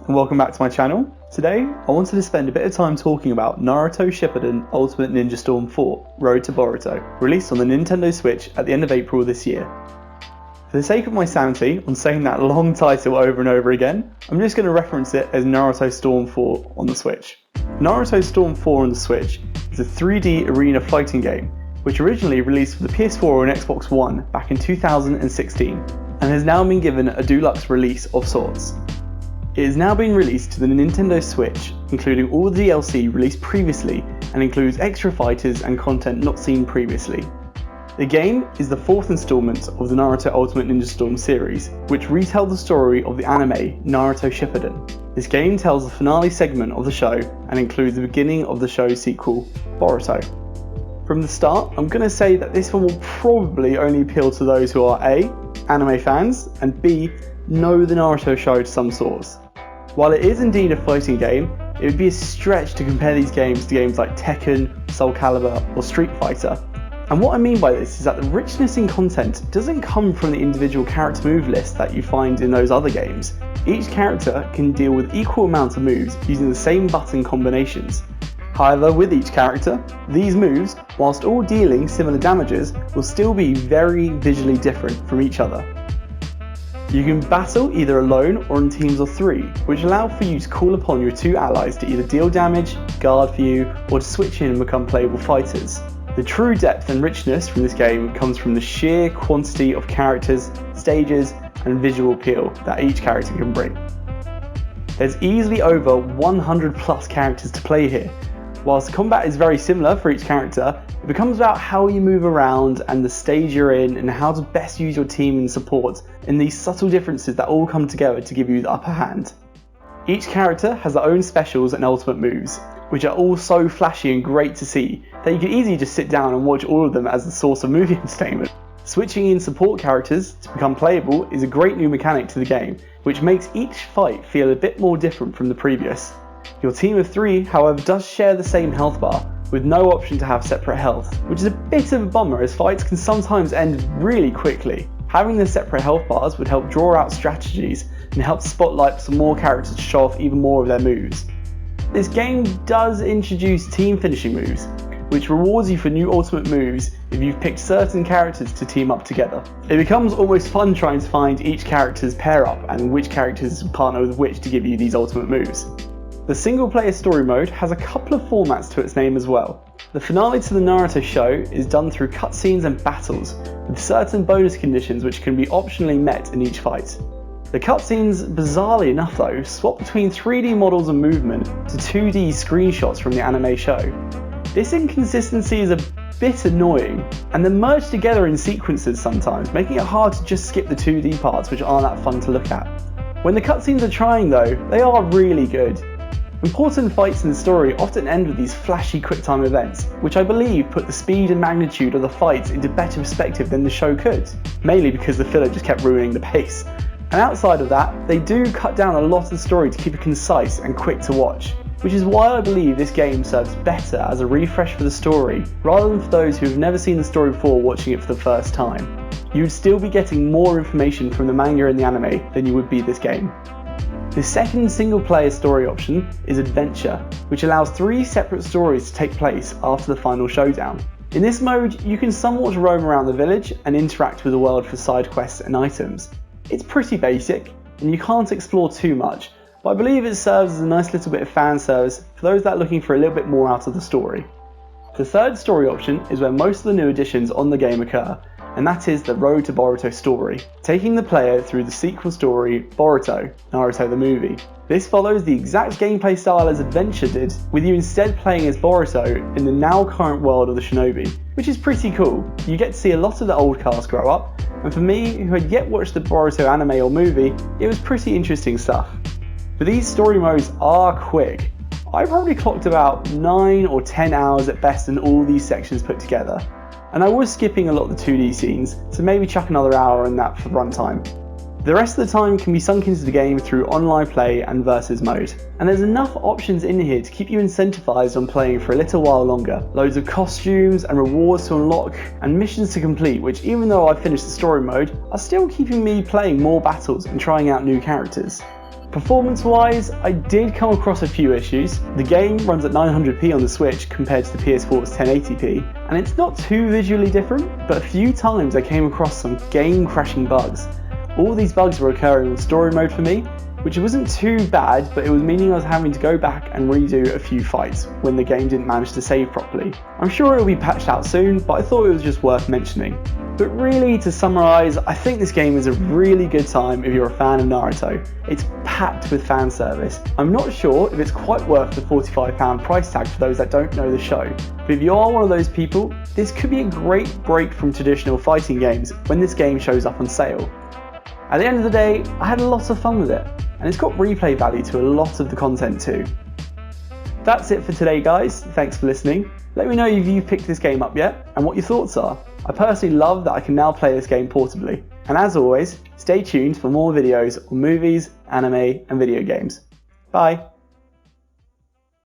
and welcome back to my channel. Today, I wanted to spend a bit of time talking about Naruto Shippuden Ultimate Ninja Storm 4 Road to Boruto, released on the Nintendo Switch at the end of April this year. For the sake of my sanity on saying that long title over and over again, I'm just going to reference it as Naruto Storm 4 on the Switch. Naruto Storm 4 on the Switch is a 3D arena fighting game, which originally released for the PS4 and Xbox One back in 2016, and has now been given a deluxe release of sorts. It is now being released to the Nintendo Switch, including all the DLC released previously, and includes extra fighters and content not seen previously. The game is the fourth installment of the Naruto Ultimate Ninja Storm series, which retell the story of the anime Naruto Shippuden. This game tells the finale segment of the show and includes the beginning of the show's sequel, Boruto. From the start, I'm going to say that this one will probably only appeal to those who are A, anime fans, and B, know the Naruto show to some sorts. While it is indeed a fighting game, it would be a stretch to compare these games to games like Tekken, Soul Calibur, or Street Fighter. And what I mean by this is that the richness in content doesn't come from the individual character move list that you find in those other games. Each character can deal with equal amounts of moves using the same button combinations. However, with each character, these moves, whilst all dealing similar damages, will still be very visually different from each other. You can battle either alone or in teams of 3, which allow for you to call upon your two allies to either deal damage, guard for you, or to switch in and become playable fighters. The true depth and richness from this game comes from the sheer quantity of characters, stages, and visual appeal that each character can bring. There's easily over 100 plus characters to play here. Whilst combat is very similar for each character, it becomes about how you move around and the stage you're in and how to best use your team and support, and these subtle differences that all come together to give you the upper hand. Each character has their own specials and ultimate moves, which are all so flashy and great to see that you can easily just sit down and watch all of them as a source of movie entertainment. Switching in support characters to become playable is a great new mechanic to the game, which makes each fight feel a bit more different from the previous. Your team of 3, however, does share the same health bar, with no option to have separate health, which is a bit of a bummer as fights can sometimes end really quickly. Having the separate health bars would help draw out strategies and help spotlight some more characters to show off even more of their moves. This game does introduce team finishing moves, which rewards you for new ultimate moves if you've picked certain characters to team up together. It becomes almost fun trying to find each character's pair up and which characters partner with which to give you these ultimate moves. The single player story mode has a couple of formats to its name as well. The finale to the Naruto show is done through cutscenes and battles, with certain bonus conditions which can be optionally met in each fight. The cutscenes, bizarrely enough though, swap between 3D models and movement to 2D screenshots from the anime show. This inconsistency is a bit annoying, and they're merged together in sequences sometimes, making it hard to just skip the 2D parts which aren't that fun to look at. When the cutscenes are trying though, they are really good. Important fights in the story often end with these flashy quick-time events, which I believe put the speed and magnitude of the fights into better perspective than the show could, mainly because the filler just kept ruining the pace. And outside of that, they do cut down a lot of the story to keep it concise and quick to watch, which is why I believe this game serves better as a refresh for the story, rather than for those who have never seen the story before watching it for the first time. You would still be getting more information from the manga and the anime than you would be this game. The second single player story option is Adventure, which allows 3 separate stories to take place after the final showdown. In this mode, you can somewhat roam around the village and interact with the world for side quests and items. It's pretty basic, and you can't explore too much, but I believe it serves as a nice little bit of fan service for those that are looking for a little bit more out of the story. The third story option is where most of the new additions on the game occur, and that is the Road to Boruto story, taking the player through the sequel story Boruto, Naruto the movie. This follows the exact gameplay style as Adventure did, with you instead playing as Boruto in the now current world of the shinobi, which is pretty cool. You get to see a lot of the old cast grow up, and for me, who had yet watched the Boruto anime or movie, it was pretty interesting stuff. But these story modes are quick. I probably clocked about 9 or 10 hours at best in all these sections put together, and I was skipping a lot of the 2D scenes, so maybe chuck another hour in that for runtime. The rest of the time can be sunk into the game through online play and versus mode, and there's enough options in here to keep you incentivized on playing for a little while longer. Loads of costumes and rewards to unlock and missions to complete, which even though I've finished the story mode, are still keeping me playing more battles and trying out new characters. Performance wise, I did come across a few issues. The game runs at 900p on the Switch compared to the PS4's 1080p, and it's not too visually different, but a few times I came across some game crashing bugs. All these bugs were occurring on story mode for me, which wasn't too bad, but it was meaning I was having to go back and redo a few fights when the game didn't manage to save properly. I'm sure it will be patched out soon, but I thought it was just worth mentioning. But really, to summarise, I think this game is a really good time if you're a fan of Naruto. It's packed with fan service. I'm not sure if it's quite worth the £45 price tag for those that don't know the show, but if you are one of those people, this could be a great break from traditional fighting games when this game shows up on sale. At the end of the day, I had a lot of fun with it, and it's got replay value to a lot of the content too. That's it for today guys, thanks for listening. Let me know if you've picked this game up yet, and what your thoughts are. I personally love that I can now play this game portably. And as always, stay tuned for more videos on movies, anime and video games. Bye!